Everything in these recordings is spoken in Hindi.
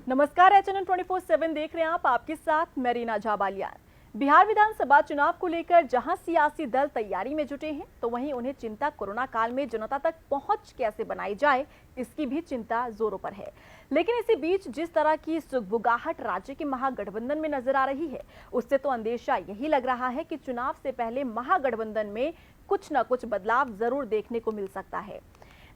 नमस्कार, एचएनएन 24/7 देख रहे हैं आप, आपके साथ मैं रीना झाबालिया। बिहार विधानसभा चुनाव को लेकर जहां सियासी दल तैयारी में जुटे हैं, तो वहीं उन्हें चिंता कोरोना काल में जनता तक पहुंच कैसे बनाई जाए, इसकी भी चिंता जोरों पर है। लेकिन इसी बीच जिस तरह की सुगबुगाहट राज्य के महागठबंधन में नजर आ रही है, उससे तो अंदेशा यही लग रहा है कि चुनाव से पहले महागठबंधन में कुछ न कुछ बदलाव जरूर देखने को मिल सकता है।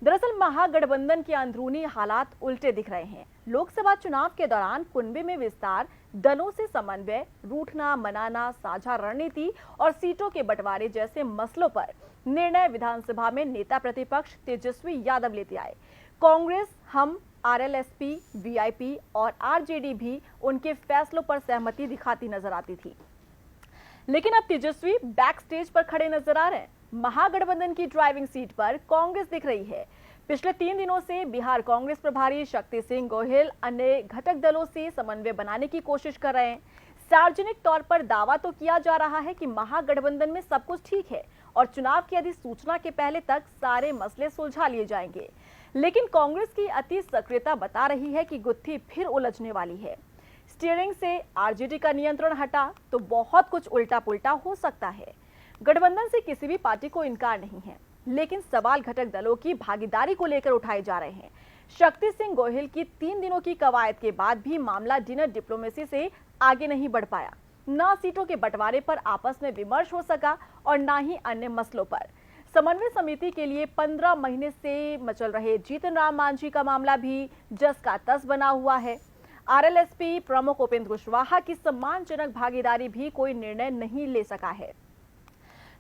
दरअसल महागठबंधन के अंदरूनी हालात उल्टे दिख रहे हैं। लोकसभा चुनाव के दौरान कुनबे में विस्तार, दलों से समन्वय, रूठना मनाना, साझा रणनीति और सीटों के बंटवारे जैसे मसलों पर निर्णय विधानसभा में नेता प्रतिपक्ष तेजस्वी यादव लेते आए। कांग्रेस, हम, आरएलएसपी, वीआईपी और आरजेडी भी उनके फैसलों पर सहमति दिखाती नजर आती थी। लेकिन अब तेजस्वी बैक स्टेज पर खड़े नजर आ रहे हैं। महागठबंधन की ड्राइविंग सीट पर कांग्रेस दिख रही है। पिछले 3 दिनों से बिहार कांग्रेस प्रभारी शक्ति सिंह गोहिल अन्य घटक दलों से समन्वय बनाने की कोशिश कर रहे हैं। सार्वजनिक तौर पर दावा तो किया जा रहा है कि महागठबंधन में सब कुछ ठीक है और चुनाव की अधिसूचना के पहले तक सारे मसले सुलझा लिए जाएंगे। लेकिन कांग्रेस की अति सक्रियता बता रही है कि गुत्थी फिर उलझने वाली है। स्टीयरिंग से आरजेडी का नियंत्रण हटा तो बहुत कुछ उल्टा पुल्टा हो सकता है। गठबंधन से किसी भी पार्टी को इनकार नहीं है, लेकिन सवाल घटक दलों की भागीदारी को लेकर उठाए जा रहे हैं। शक्ति सिंह गोहिल की 3 दिनों की कवायद के बाद भी मामला डिनर डिप्लोमेसी से आगे नहीं बढ़ पाया। न सीटों के बंटवारे पर आपस में विमर्श हो सका और न ही अन्य मसलों पर। समन्वय समिति के लिए 15 महीने से मचल रहे जीतन राम मांझी का मामला भी जस का तस बना हुआ है। आरएलएसपी प्रमुख उपेंद्र कुशवाहा की सम्मानजनक भागीदारी भी कोई निर्णय नहीं ले सका है।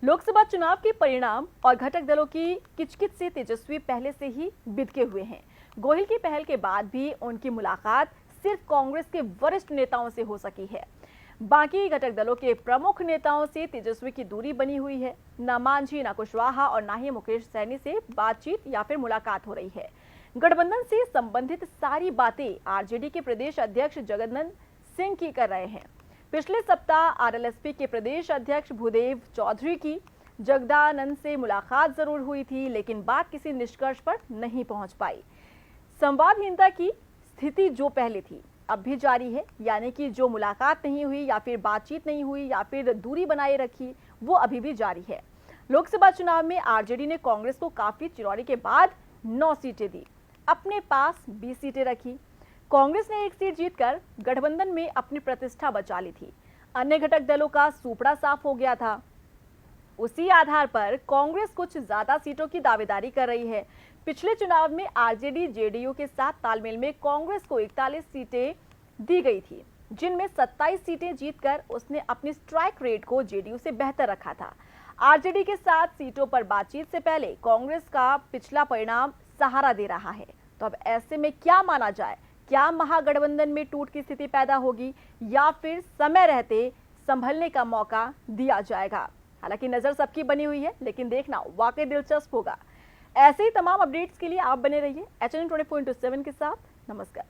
लोकसभा चुनाव के परिणाम और घटक दलों की किचकिच से तेजस्वी पहले से ही बिदके हुए हैं। गोहिल की पहल के बाद भी उनकी मुलाकात सिर्फ कांग्रेस के वरिष्ठ नेताओं से हो सकी है। बाकी घटक दलों के प्रमुख नेताओं से तेजस्वी की दूरी बनी हुई है। न मांझी, न कुशवाहा और न ही मुकेश सहनी से बातचीत या फिर मुलाकात हो रही है। गठबंधन से संबंधित सारी बातें आरजेडी के प्रदेश अध्यक्ष जगदानंद सिंह की कर रहे हैं। पिछले सप्ताह आरएलएसपी के प्रदेश अध्यक्ष भूदेव चौधरी की जगदानंद से मुलाकात जरूर हुई थी, लेकिन बात किसी निष्कर्ष पर नहीं पहुंच पाई। संवादहीनता की स्थिति जो पहले थी अब भी जारी है, यानी कि जो मुलाकात नहीं हुई या फिर बातचीत नहीं हुई या फिर दूरी बनाए रखी, वो अभी भी जारी है। लोकसभा चुनाव में आरजेडी ने कांग्रेस को काफी चिरौरी के बाद 9 सीटें दी, अपने पास 20 सीटें रखी। कांग्रेस ने 1 सीट जीतकर गठबंधन में अपनी प्रतिष्ठा बचा ली थी। अन्य घटक दलों का सूपड़ा साफ हो गया था। उसी आधार पर कांग्रेस कुछ ज्यादा सीटों की दावेदारी कर रही है। पिछले चुनाव में आरजेडी जेडीयू के साथ तालमेल में कांग्रेस को 41 सीटें दी गई थी, जिनमें 27 सीटें जीतकर उसने अपनी स्ट्राइक रेट को जेडीयू से बेहतर रखा था। आरजेडी के साथ सीटों पर बातचीत से पहले कांग्रेस का पिछला परिणाम सहारा दे रहा है। तो अब ऐसे में क्या माना जाए? क्या महागठबंधन में टूट की स्थिति पैदा होगी या फिर समय रहते संभलने का मौका दिया जाएगा? हालांकि नजर सबकी बनी हुई है, लेकिन देखना वाकई दिलचस्प होगा। ऐसे ही तमाम अपडेट्स के लिए आप बने रहिए एचएनएन 24/7 के साथ। नमस्कार।